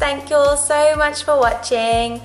thank you all so much for watching.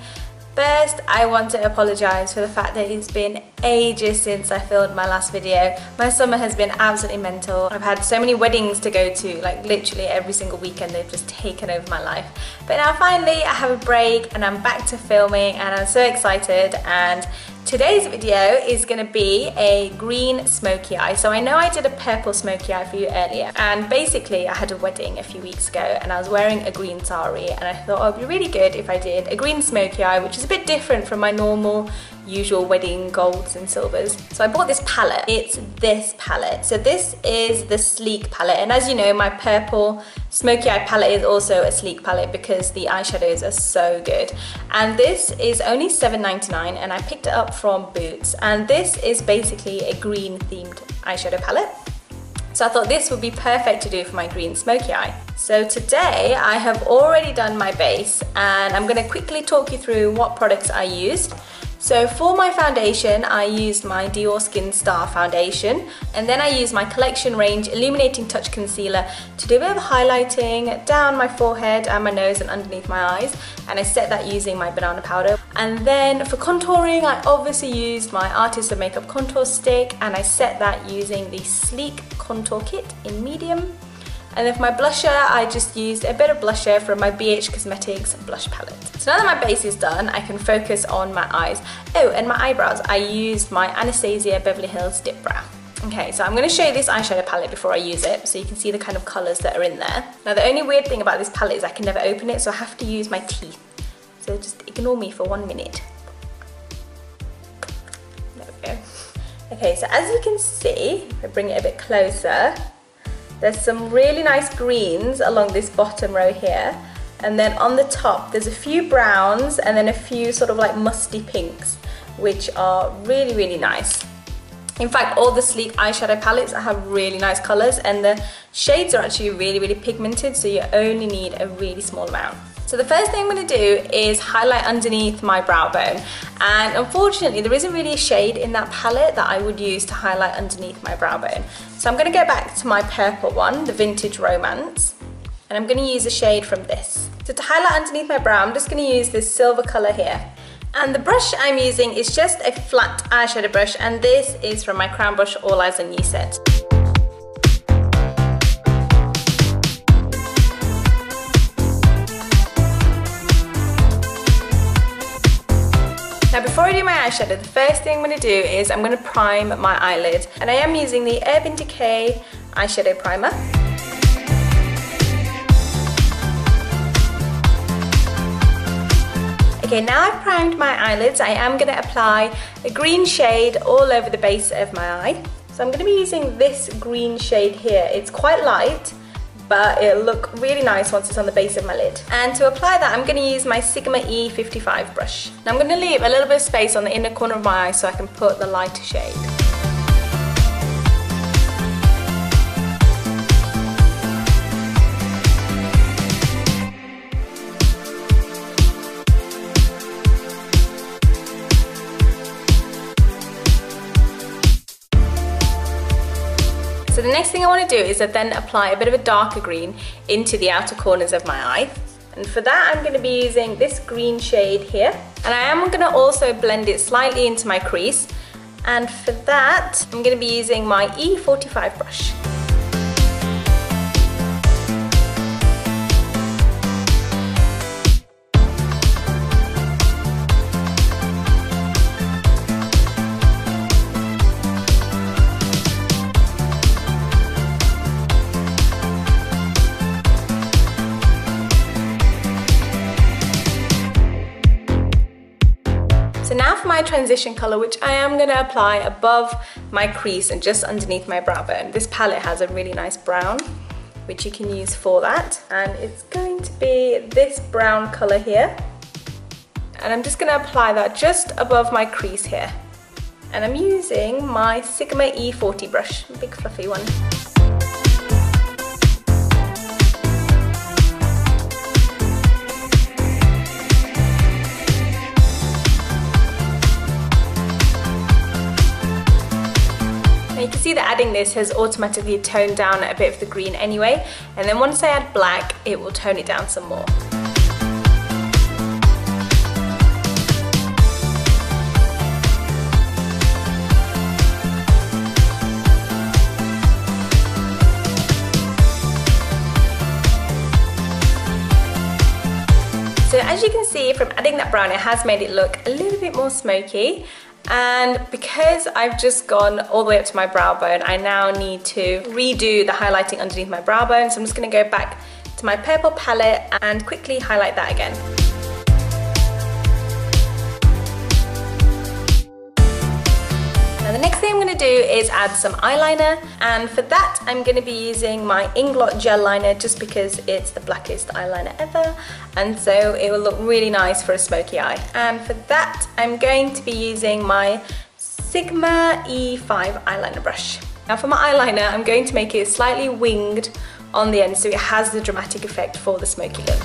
First, I want to apologise for the fact that it's been ages since I filmed my last video. My summer has been absolutely mental. I've had so many weddings to go to, like literally every single weekend they've just taken over my life. But now finally I have a break and I'm back to filming and I'm so excited, and today's video is going to be a green smoky eye. So I know I did a purple smoky eye for you earlier, and basically I had a wedding a few weeks ago and I was wearing a green sari, and I thought, oh, it'd be really good if I did a green smoky eye, which is a bit different from my normal usual wedding golds and silvers. So I bought this palette. It's this palette. So this is the Sleek palette, and as you know, my purple smoky eye palette is also a Sleek palette because the eyeshadows are so good. And this is only $7.99 and I picked it up from Boots, and this is basically a green themed eyeshadow palette. So I thought this would be perfect to do for my green smoky eye. So today I have already done my base and I'm going to quickly talk you through what products I used. So for my foundation, I used my Dior Skin Star foundation, and then I used my Collection Range Illuminating Touch Concealer to do a bit of highlighting down my forehead and my nose and underneath my eyes, and I set that using my banana powder. And then for contouring, I obviously used my Artist of Makeup contour stick, and I set that using the Sleek Contour Kit in medium. And then for my blusher, I just used a bit of blusher from my BH Cosmetics blush palette. So now that my base is done, I can focus on my eyes. Oh, and my eyebrows, I used my Anastasia Beverly Hills Dip Brow. Okay, so I'm going to show you this eyeshadow palette before I use it, so you can see the kind of colours that are in there. Now the only weird thing about this palette is I can never open it, so I have to use my teeth. So just ignore me for 1 minute. There we go. Okay, so as you can see, if I bring it a bit closer, there's some really nice greens along this bottom row here, and then on the top there's a few browns and then a few sort of like musty pinks, which are really, really nice. In fact, all the Sleek eyeshadow palettes have really nice colours, and the shades are actually really, really pigmented, so you only need a really small amount. So the first thing I'm going to do is highlight underneath my brow bone, and unfortunately there isn't really a shade in that palette that I would use to highlight underneath my brow bone. So I'm going to go back to my purple one, the Vintage Romance, and I'm going to use a shade from this. So to highlight underneath my brow, I'm just going to use this silver colour here. And the brush I'm using is just a flat eyeshadow brush, and this is from my Crown Brush All Eyes on You set. Now before I do my eyeshadow, the first thing I'm going to do is I'm going to prime my eyelid, and I am using the Urban Decay eyeshadow primer. Okay, now I've primed my eyelids, I am going to apply a green shade all over the base of my eye. So I'm going to be using this green shade here. It's quite light, but it'll look really nice once it's on the base of my lid. And to apply that, I'm going to use my Sigma E55 brush. Now I'm going to leave a little bit of space on the inner corner of my eye so I can put the lighter shade. So the next thing I want to do is then apply a bit of a darker green into the outer corners of my eye. And for that, I'm going to be using this green shade here. And I am going to also blend it slightly into my crease. And for that, I'm going to be using my E45 brush. So now for my transition color, which I am going to apply above my crease and just underneath my brow bone. This palette has a really nice brown, which you can use for that. And it's going to be this brown color here. And I'm just going to apply that just above my crease here. And I'm using my Sigma E40 brush, a big fluffy one. You can see that adding this has automatically toned down a bit of the green anyway, and then once I add black, it will tone it down some more. as you can see from adding that brown, it has made it look a little bit more smoky. And because I've just gone all the way up to my brow bone, I now need to redo the highlighting underneath my brow bone. So I'm just going to go back to my purple palette and quickly highlight that again. Now the next thing I'm going to do is add some eyeliner, and for that I'm going to be using my Inglot gel liner just because it's the blackest eyeliner ever, and so it will look really nice for a smoky eye. And for that I'm going to be using my Sigma E5 eyeliner brush. Now for my eyeliner I'm going to make it slightly winged on the end so it has the dramatic effect for the smoky look.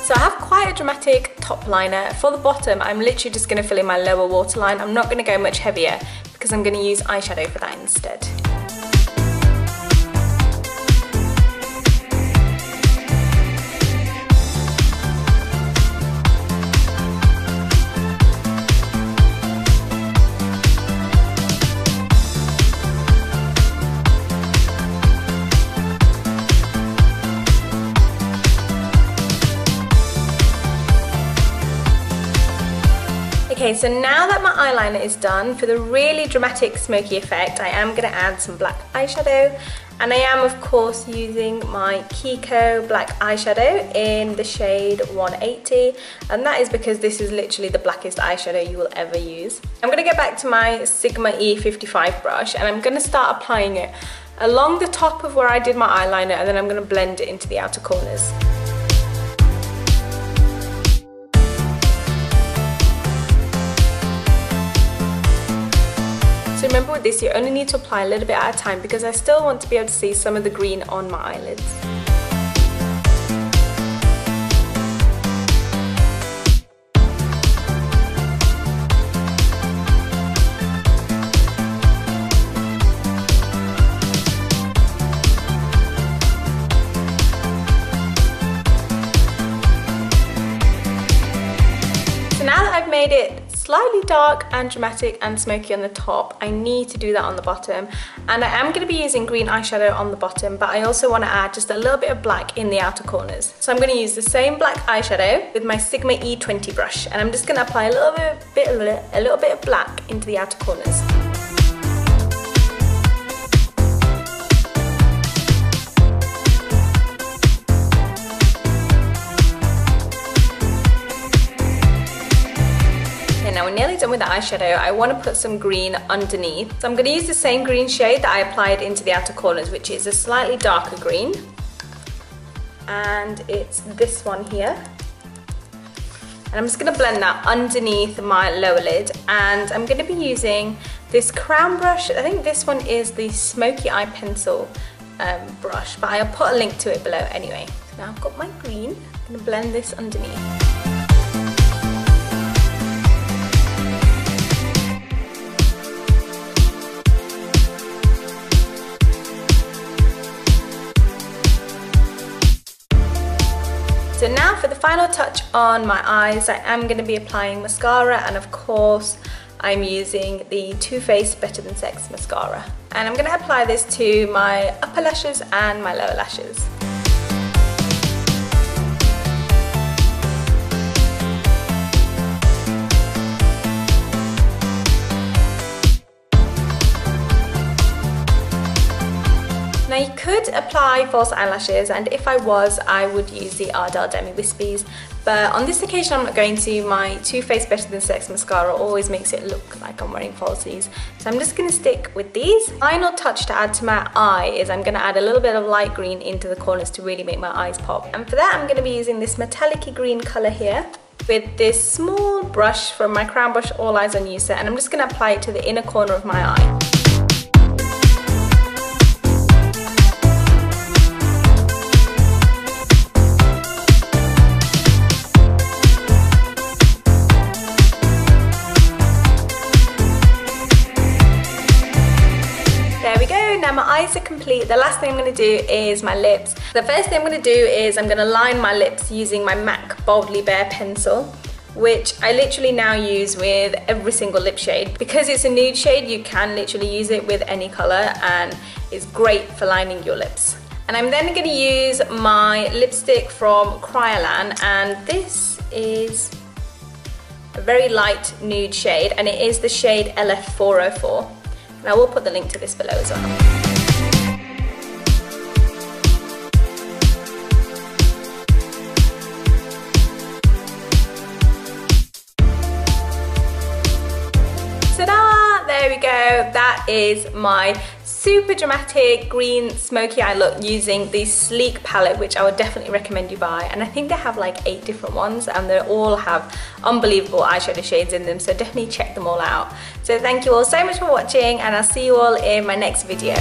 So I have quite a dramatic top liner. For the bottom, I'm literally just going to fill in my lower waterline. I'm not going to go much heavier because I'm going to use eyeshadow for that instead. Okay, so now that my eyeliner is done, for the really dramatic smoky effect, I am going to add some black eyeshadow. And I am, of course, using my Kiko black eyeshadow in the shade 180. And that is because this is literally the blackest eyeshadow you will ever use. I'm going to go back to my Sigma E55 brush and I'm going to start applying it along the top of where I did my eyeliner, and then I'm going to blend it into the outer corners. So remember with this, you only need to apply a little bit at a time because I still want to be able to see some of the green on my eyelids. So now that I've made it slightly dark and dramatic and smoky on the top, I need to do that on the bottom, and I am going to be using green eyeshadow on the bottom, but I also want to add just a little bit of black in the outer corners. So I'm going to use the same black eyeshadow with my Sigma E20 brush, and I'm just going to apply a little bit of black into the outer corners. Now we're nearly done with the eyeshadow. I want to put some green underneath. So I'm going to use the same green shade that I applied into the outer corners, which is a slightly darker green. And it's this one here. And I'm just going to blend that underneath my lower lid. And I'm going to be using this crown brush. I think this one is the Smoky Eye Pencil brush, but I'll put a link to it below anyway. So now I've got my green. I'm going to blend this underneath. So now for the final touch on my eyes, I am going to be applying mascara, and of course I'm using the Too Faced Better Than Sex mascara. And I'm going to apply this to my upper lashes and my lower lashes. Now you could apply false eyelashes, and if I was, I would use the Ardell Demi Wispies, but on this occasion I'm not going to. My Too Faced Better Than Sex mascara always makes it look like I'm wearing falsies, so I'm just going to stick with these. Final touch to add to my eye is I'm going to add a little bit of light green into the corners to really make my eyes pop, and for that I'm going to be using this metallic-y green colour here with this small brush from my Crown Brush All Eyes on You set, and I'm just going to apply it to the inner corner of my eye. complete, the last thing I'm going to do is my lips. The first thing I'm going to do is I'm going to line my lips using my MAC Boldly Bare pencil, which I literally now use with every single lip shade. Because it's a nude shade, you can literally use it with any colour, and it's great for lining your lips. And I'm then going to use my lipstick from Kryolan, and this is a very light nude shade, and it is the shade LF404. And I will put the link to this below as well. Ta-da! There we go. That is my super dramatic green smoky eye look using the Sleek palette, which I would definitely recommend you buy. And I think they have like 8 different ones, and they all have unbelievable eyeshadow shades in them, so definitely check them all out. So thank you all so much for watching, and I'll see you all in my next video.